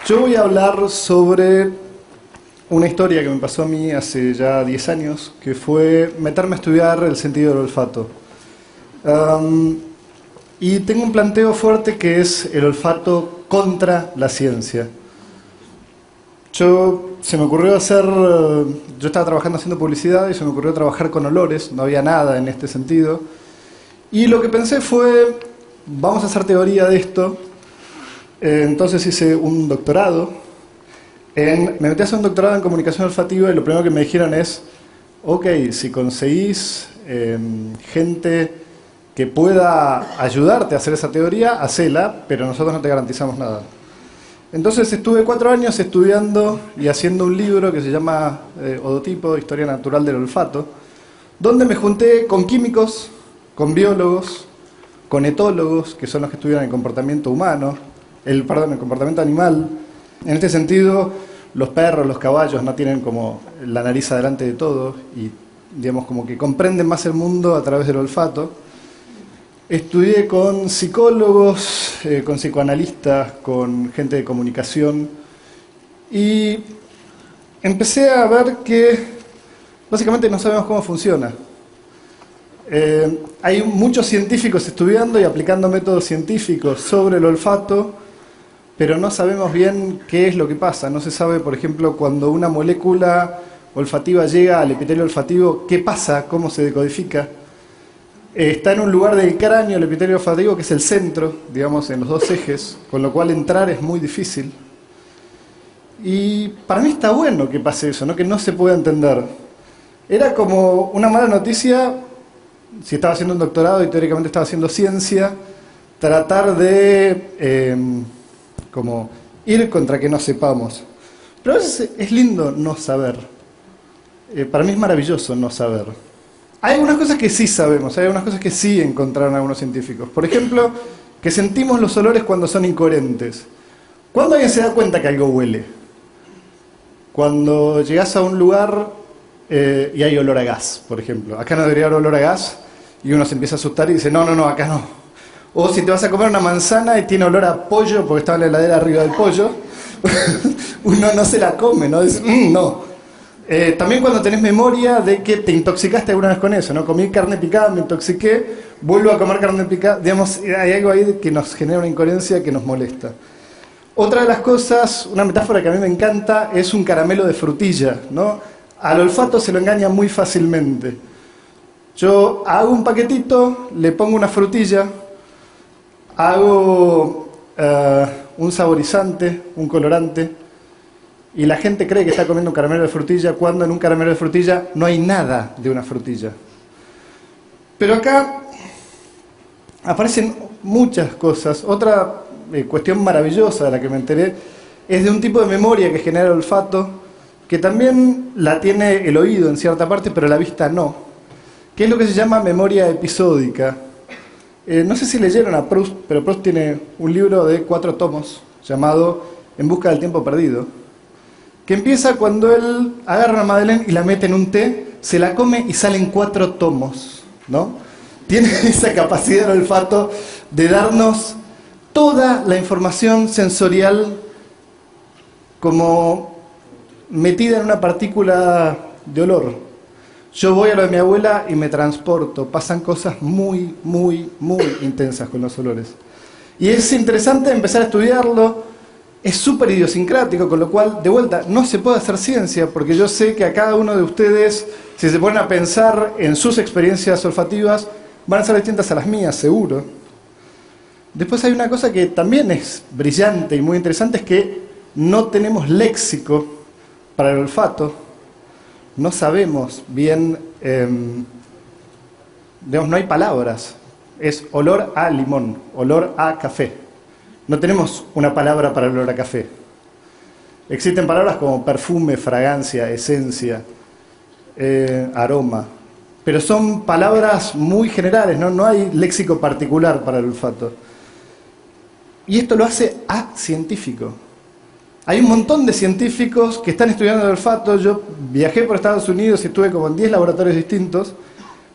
Yo voy a hablar sobre una historia que me pasó a mí hace ya 10 años, que fue meterme a estudiar el sentido del olfato. Y tengo un planteo fuerte que es el olfato contra la ciencia. Se me ocurrió yo estaba trabajando haciendo publicidad y se me ocurrió trabajar con olores, no había nada en este sentido. Y lo que pensé fue, vamos a hacer teoría de esto. Entonces hice un doctorado. Me metí a hacer un doctorado en comunicación olfativa y lo primero que me dijeron es, ok, si conseguís gente que pueda ayudarte a hacer esa teoría, hacela, pero nosotros no te garantizamos nada. Entonces estuve 4 años estudiando y haciendo un libro que se llama Odotipo, Historia Natural del Olfato, donde me junté con químicos, con biólogos, con etólogos, que son los que estudian el comportamiento humano, el comportamiento animal. En este sentido, los perros, los caballos no tienen como la nariz adelante de todo y digamos como que comprenden más el mundo a través del olfato. Estudié con psicólogos, con psicoanalistas, con gente de comunicación y empecé a ver que básicamente no sabemos cómo funciona. Hay muchos científicos estudiando y aplicando métodos científicos sobre el olfato, pero no sabemos bien qué es lo que pasa. No se sabe, por ejemplo, cuando una molécula olfativa llega al epitelio olfativo, qué pasa, cómo se decodifica. Está en un lugar del cráneo el epitelio olfativo que es el centro, digamos, en los 2 ejes, con lo cual entrar es muy difícil. Y para mí está bueno que pase eso, ¿no? Que no se pueda entender. Era como una mala noticia, si estaba haciendo un doctorado y teóricamente estaba haciendo ciencia, tratar de como ir contra que no sepamos. Pero a veces es lindo no saber. Para mí es maravilloso no saber. Hay algunas cosas que sí sabemos, hay algunas cosas que sí encontraron algunos científicos. Por ejemplo, que sentimos los olores cuando son incoherentes. ¿Cuándo alguien se da cuenta que algo huele? Cuando llegás a un lugar y hay olor a gas, por ejemplo. Acá no debería haber olor a gas y uno se empieza a asustar y dice, no, acá no. O si te vas a comer una manzana y tiene olor a pollo porque estaba en la heladera arriba del pollo, uno no se la come, ¿no? Dice, no. También cuando tenés memoria de que te intoxicaste alguna vez con eso, ¿no? Comí carne picada, me intoxiqué, vuelvo a comer carne picada, digamos, hay algo ahí que nos genera una incoherencia que nos molesta. Otra de las cosas, una metáfora que a mí me encanta, es un caramelo de frutilla, ¿no? Al olfato se lo engaña muy fácilmente. Yo hago un paquetito, le pongo una frutilla, hago un saborizante, un colorante, y la gente cree que está comiendo un caramelo de frutilla cuando en un caramelo de frutilla no hay nada de una frutilla. Pero acá aparecen muchas cosas. Otra cuestión maravillosa de la que me enteré es de un tipo de memoria que genera el olfato, que también la tiene el oído en cierta parte, pero la vista no, que es lo que se llama memoria episódica. No sé si leyeron a Proust, pero Proust tiene un libro de 4 tomos llamado En busca del tiempo perdido, que empieza cuando él agarra una madeleine y la mete en un té, se la come y salen 4 tomos, ¿no? Tiene esa capacidad del olfato de darnos toda la información sensorial como metida en una partícula de olor. Yo voy a lo de mi abuela y me transporto, pasan cosas muy, muy, muy intensas con los olores. Y es interesante empezar a estudiarlo. Es súper idiosincrático, con lo cual, de vuelta, no se puede hacer ciencia, porque yo sé que a cada uno de ustedes, si se ponen a pensar en sus experiencias olfativas, van a ser distintas a las mías, seguro. Después hay una cosa que también es brillante y muy interesante, es que no tenemos léxico para el olfato. No sabemos bien, digamos, no hay palabras. Es olor a limón, olor a café. No tenemos una palabra para el olor a café. Existen palabras como perfume, fragancia, esencia, aroma, pero son palabras muy generales, ¿no? No hay léxico particular para el olfato. Y esto lo hace científico. Hay un montón de científicos que están estudiando el olfato. Yo viajé por Estados Unidos y estuve como en 10 laboratorios distintos.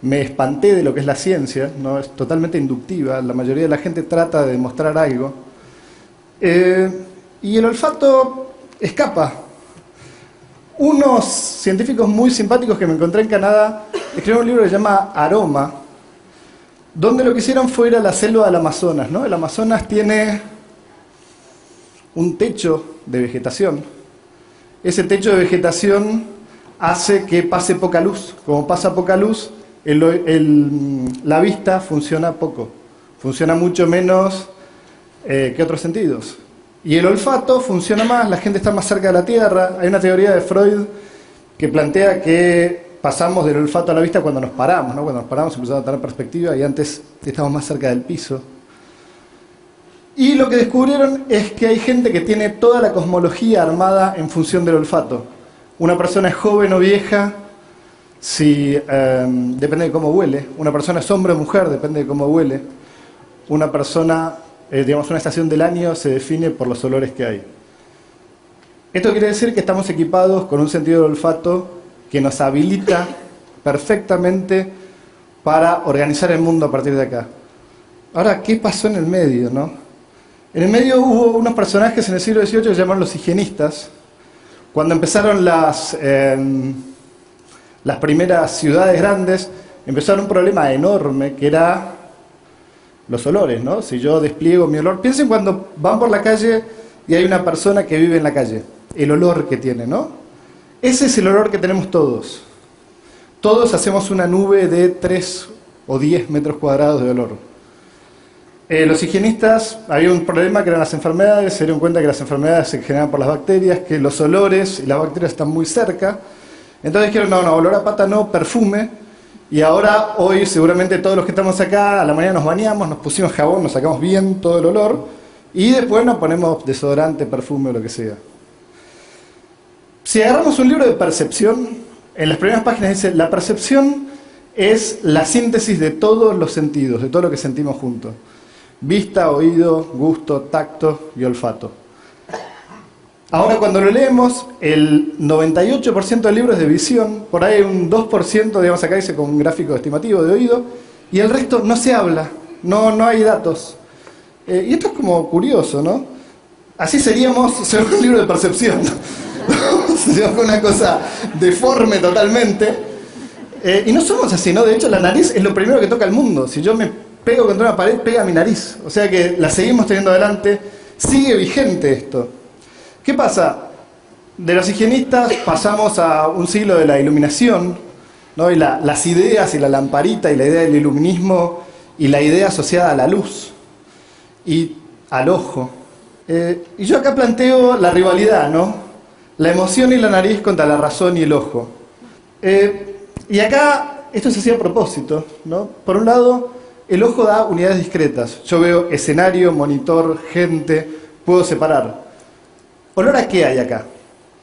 Me espanté de lo que es la ciencia, ¿no? Es totalmente inductiva. La mayoría de la gente trata de demostrar algo. y el olfato escapa. Unos científicos muy simpáticos que me encontré en Canadá escribieron un libro que se llama Aroma, donde lo que hicieron fue ir a la selva del Amazonas, ¿no? El Amazonas tiene un techo de vegetación. Ese techo de vegetación hace que pase poca luz. Como pasa poca luz, la vista funciona poco. Funciona mucho menos que otros sentidos. Y el olfato funciona más, la gente está más cerca de la tierra. Hay una teoría de Freud que plantea que pasamos del olfato a la vista cuando nos paramos, ¿no? Cuando nos paramos empezamos a tener perspectiva y antes estamos más cerca del piso. Y lo que descubrieron es que hay gente que tiene toda la cosmología armada en función del olfato. Una persona es joven o vieja, depende de cómo huele. Una persona es hombre o mujer, depende de cómo huele. Una persona, una estación del año se define por los olores que hay. Esto quiere decir que estamos equipados con un sentido del olfato que nos habilita perfectamente para organizar el mundo a partir de acá. Ahora, ¿qué pasó en el medio, no? En el medio hubo unos personajes en el siglo XVIII que se llamaron los higienistas. Cuando empezaron las primeras ciudades grandes, empezaron un problema enorme que era los olores, ¿no? Si yo despliego mi olor, piensen cuando van por la calle y hay una persona que vive en la calle, el olor que tiene, ¿no? Ese es el olor que tenemos todos. Todos hacemos una nube de 3 o 10 metros cuadrados de olor. Los higienistas, había un problema que eran las enfermedades, se dieron cuenta que las enfermedades se generan por las bacterias, que los olores y las bacterias están muy cerca. Entonces dijeron, no, olor a pata no, perfume. Y ahora, hoy, seguramente todos los que estamos acá, a la mañana nos bañamos, nos pusimos jabón, nos sacamos bien todo el olor, y después nos ponemos desodorante, perfume o lo que sea. Si agarramos un libro de percepción, en las primeras páginas dice, la percepción es la síntesis de todos los sentidos, de todo lo que sentimos juntos. Vista, oído, gusto, tacto y olfato. Ahora cuando lo leemos, el 98% del libro es de visión, por ahí un 2%, digamos acá dice con un gráfico estimativo de oído, y el resto no se habla, no hay datos. Y esto es como curioso, ¿no? Así seríamos según un libro de percepción. Seríamos una cosa deforme totalmente. Y no somos así, ¿no? De hecho, la nariz es lo primero que toca el mundo. Si yo me pego contra una pared, pega mi nariz. O sea que la seguimos teniendo adelante. Sigue vigente esto. ¿Qué pasa? De los higienistas pasamos a un siglo de la iluminación, ¿no? Y las ideas y la lamparita y la idea del iluminismo y la idea asociada a la luz y al ojo. Y yo acá planteo la rivalidad, ¿no? La emoción y la nariz contra la razón y el ojo. Y acá esto se hacía a propósito, ¿no? Por un lado, el ojo da unidades discretas. Yo veo escenario, monitor, gente, puedo separar. ¿Olor a qué hay acá?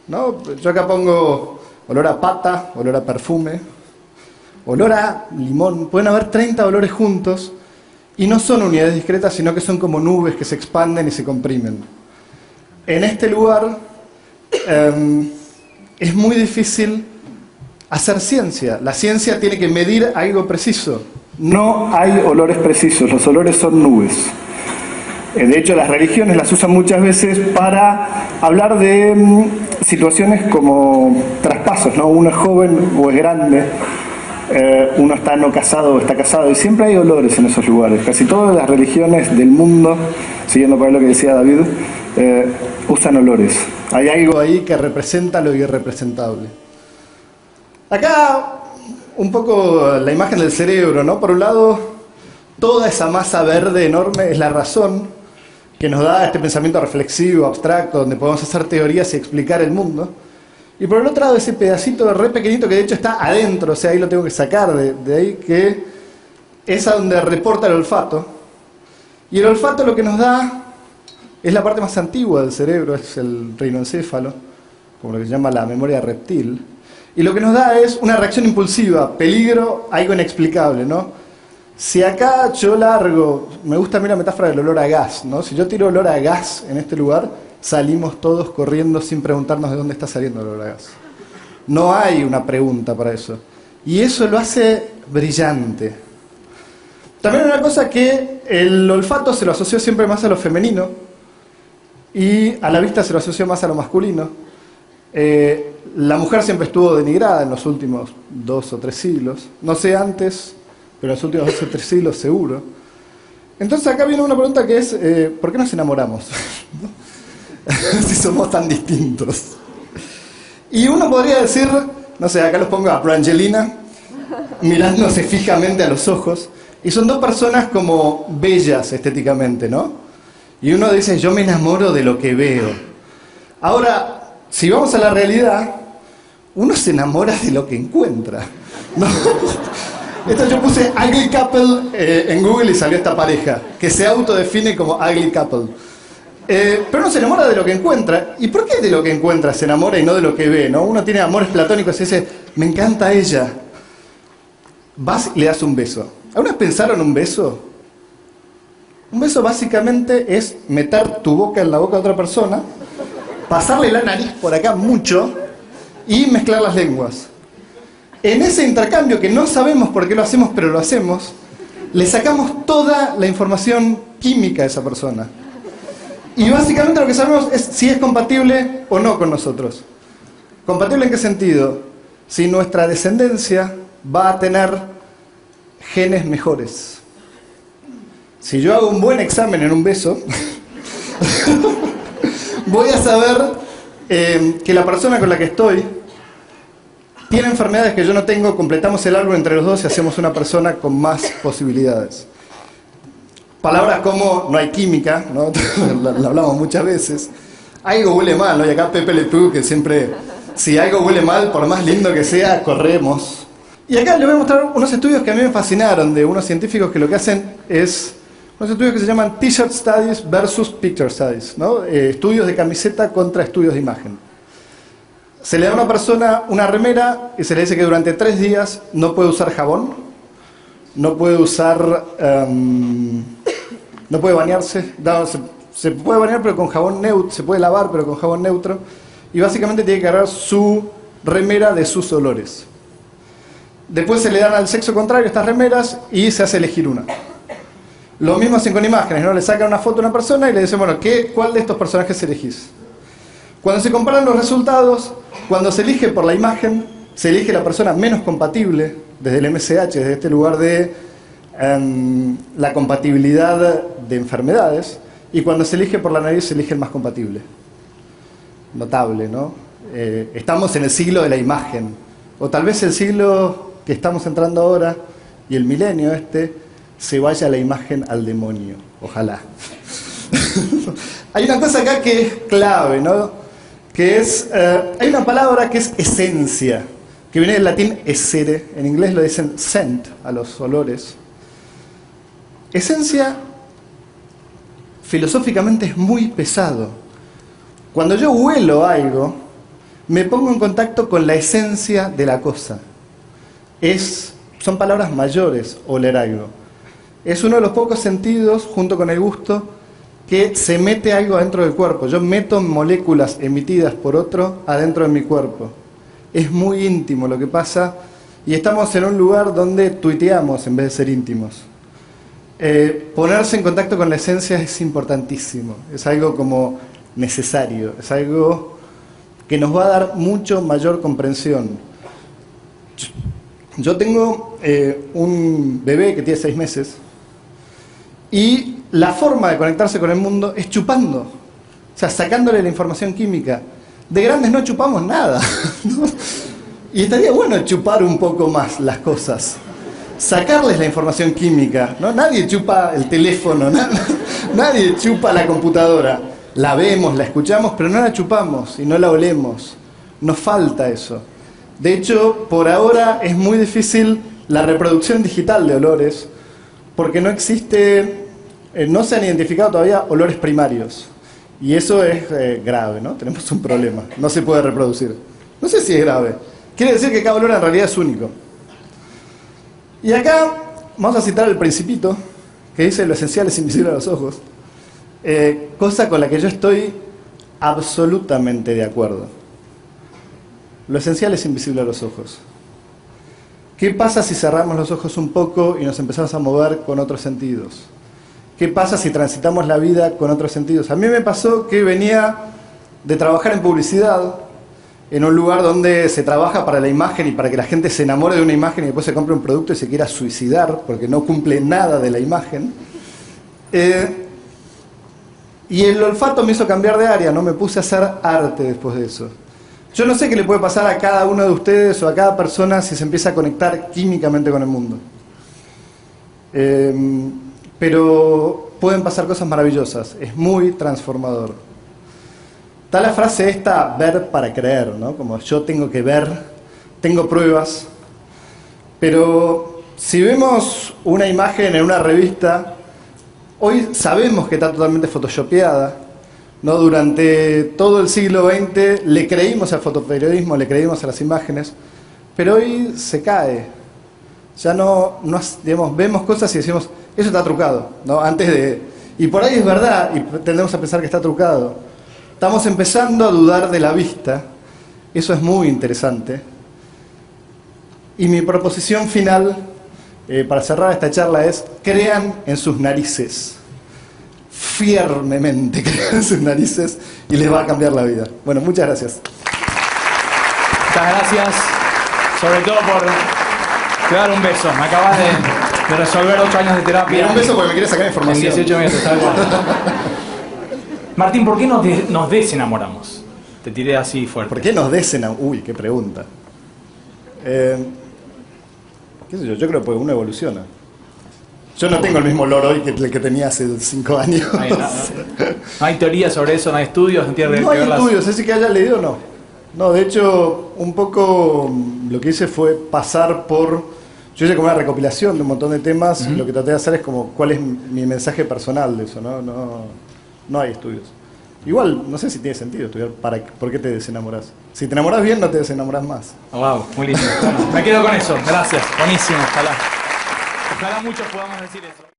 ¿No? Yo acá pongo olor a pata, olor a perfume, olor a limón. Pueden haber 30 olores juntos y no son unidades discretas, sino que son como nubes que se expanden y se comprimen. En este lugar es muy difícil hacer ciencia. La ciencia tiene que medir algo preciso. No hay olores precisos, los olores son nubes. De hecho, las religiones las usan muchas veces para hablar de situaciones como traspasos, ¿no? Uno es joven o es grande, uno está no casado o está casado, y siempre hay olores en esos lugares. Casi todas las religiones del mundo, siguiendo por lo que decía David, usan olores. Hay algo ahí que representa lo irrepresentable. Acá, un poco la imagen del cerebro, ¿no? Por un lado, toda esa masa verde enorme es la razón, que nos da este pensamiento reflexivo, abstracto, donde podemos hacer teorías y explicar el mundo. Y por el otro lado, ese pedacito re pequeñito que de hecho está adentro, o sea, ahí lo tengo que sacar de ahí, que es a donde reporta el olfato. Y el olfato lo que nos da es la parte más antigua del cerebro, es el rinoencéfalo, como lo que se llama la memoria reptil. Y lo que nos da es una reacción impulsiva, peligro, algo inexplicable, ¿no? Si acá yo largo, me gusta a mí la metáfora del olor a gas, ¿no? Si yo tiro olor a gas en este lugar, salimos todos corriendo sin preguntarnos de dónde está saliendo el olor a gas. No hay una pregunta para eso. Y eso lo hace brillante. También una cosa que el olfato se lo asoció siempre más a lo femenino. y a la vista se lo asoció más a lo masculino. La mujer siempre estuvo denigrada en los últimos 2 o 3 siglos, no sé antes, pero en los últimos 2 o 3 siglos seguro. Entonces acá viene una pregunta que es, ¿por qué nos enamoramos? Si somos tan distintos. Y uno podría decir, no sé, acá los pongo a Brangelina, mirándose fijamente a los ojos, y son 2 personas como bellas estéticamente, ¿no? Y uno dice, yo me enamoro de lo que veo. Ahora, si vamos a la realidad, uno se enamora de lo que encuentra, ¿no? Esto yo puse ugly couple en Google y salió esta pareja, que se autodefine como ugly couple. Pero uno se enamora de lo que encuentra. ¿Y por qué de lo que encuentra se enamora y no de lo que ve, ¿no? Uno tiene amores platónicos y dice, me encanta ella. Vas y le das un beso. ¿Alguna vez pensaron un beso? Un beso básicamente es meter tu boca en la boca de otra persona, pasarle la nariz por acá mucho y mezclar las lenguas. En ese intercambio, que no sabemos por qué lo hacemos, pero lo hacemos, le sacamos toda la información química de esa persona. Y básicamente lo que sabemos es si es compatible o no con nosotros. ¿Compatible en qué sentido? Si nuestra descendencia va a tener genes mejores. Si yo hago un buen examen en un beso, voy a saber que la persona con la que estoy tiene enfermedades que yo no tengo, completamos el árbol entre los dos y hacemos una persona con más posibilidades. Palabras como no hay química, ¿no? la hablamos muchas veces. Algo huele mal, ¿no? Y acá Pepe Le Pew, que siempre, si algo huele mal, por más lindo que sea, corremos. Y acá les voy a mostrar unos estudios que a mí me fascinaron, de unos científicos que lo que hacen es unos estudios que se llaman T-shirt studies versus picture studies, ¿no? Estudios de camiseta contra estudios de imagen. Se le da a una persona una remera y se le dice que durante 3 días no puede usar jabón, no puede usar, no puede bañarse, no, se puede bañar pero con jabón neutro, se puede lavar pero con jabón neutro, y básicamente tiene que agarrar su remera de sus olores. Después se le dan al sexo contrario estas remeras y se hace elegir una. Lo mismo hacen con imágenes, ¿no? Le sacan una foto a una persona y le dicen, bueno, ¿cuál de estos personajes elegís? Cuando se comparan los resultados, cuando se elige por la imagen, se elige la persona menos compatible, desde el MSH, desde este lugar de la compatibilidad de enfermedades, y cuando se elige por la nariz, se elige el más compatible. Notable, ¿no? Estamos en el siglo de la imagen, o tal vez el siglo que estamos entrando ahora, y el milenio se vaya la imagen al demonio. Ojalá. Hay una cosa acá que es clave, ¿no? Que es, hay una palabra que es esencia, que viene del latín essere, en inglés lo dicen scent, a los olores. Esencia, filosóficamente, es muy pesado. Cuando yo huelo algo, me pongo en contacto con la esencia de la cosa. Son palabras mayores, oler algo. Es uno de los pocos sentidos, junto con el gusto, que se mete algo adentro del cuerpo. Yo meto moléculas emitidas por otro adentro de mi cuerpo. Es muy íntimo lo que pasa y estamos en un lugar donde tuiteamos en vez de ser íntimos. Ponerse en contacto con la esencia es importantísimo. Es algo como necesario. Es algo que nos va a dar mucho mayor comprensión. Yo tengo un bebé que tiene 6 meses y la forma de conectarse con el mundo es chupando, o sea, sacándole la información química. De grandes no chupamos nada, ¿no? Y estaría bueno chupar un poco más las cosas, sacarles la información química, ¿no? Nadie chupa el teléfono, nadie chupa la computadora. La vemos, la escuchamos, pero no la chupamos y no la olemos. Nos falta eso. De hecho, por ahora es muy difícil la reproducción digital de olores, porque no existe, no se han identificado todavía olores primarios. Y eso es grave, ¿no? Tenemos un problema. No se puede reproducir. No sé si es grave. Quiere decir que cada olor en realidad es único. Y acá vamos a citar el Principito, que dice: lo esencial es invisible a los ojos. Cosa con la que yo estoy absolutamente de acuerdo. Lo esencial es invisible a los ojos. ¿Qué pasa si cerramos los ojos un poco y nos empezamos a mover con otros sentidos? ¿Qué pasa si transitamos la vida con otros sentidos? A mí me pasó que venía de trabajar en publicidad, en un lugar donde se trabaja para la imagen y para que la gente se enamore de una imagen y después se compre un producto y se quiera suicidar porque no cumple nada de la imagen. Y el olfato me hizo cambiar de área, ¿no? Me puse a hacer arte después de eso. Yo no sé qué le puede pasar a cada uno de ustedes o a cada persona si se empieza a conectar químicamente con el mundo. Pero pueden pasar cosas maravillosas, es muy transformador. Está la frase esta, ver para creer, ¿no? Como yo tengo que ver, tengo pruebas, pero si vemos una imagen en una revista, hoy sabemos que está totalmente photoshopeada, ¿no? Durante todo el siglo XX le creímos al fotoperiodismo, le creímos a las imágenes, pero hoy se cae. Ya no digamos, vemos cosas y decimos, eso está trucado, ¿no? Y por ahí es verdad, y tendemos a pensar que está trucado. Estamos empezando a dudar de la vista, eso es muy interesante. Y mi proposición final, para cerrar esta charla, es: crean en sus narices. Firmemente crean en sus narices y les va a cambiar la vida. Bueno, muchas gracias. Muchas gracias, sobre todo por dar un beso. Me acabas de resolver 8 años de terapia. Un beso porque me quieres sacar información. En 18 minutos, tal cual. Martín, ¿por qué nos desenamoramos? Te tiré así fuerte. ¿Por qué nos desenamoramos? Uy, qué pregunta. ¿Qué sé yo? Yo creo que uno evoluciona. Yo no tengo el mismo olor hoy que el que tenía hace 5 años. No hay teoría sobre eso, no hay estudios, no tiene No hay estudios, es decir, que haya leído no. No, de hecho, un poco lo que hice fue pasar por... Yo hice como una recopilación de un montón de temas, y lo que traté de hacer es como cuál es mi mensaje personal de eso, ¿no? No hay estudios. Igual, no sé si tiene sentido estudiar por qué te desenamorás. Si te enamorás bien, no te desenamorás más. Wow, muy lindo. Bueno, me quedo con eso, gracias, buenísimo, ojalá muchos podamos decir eso.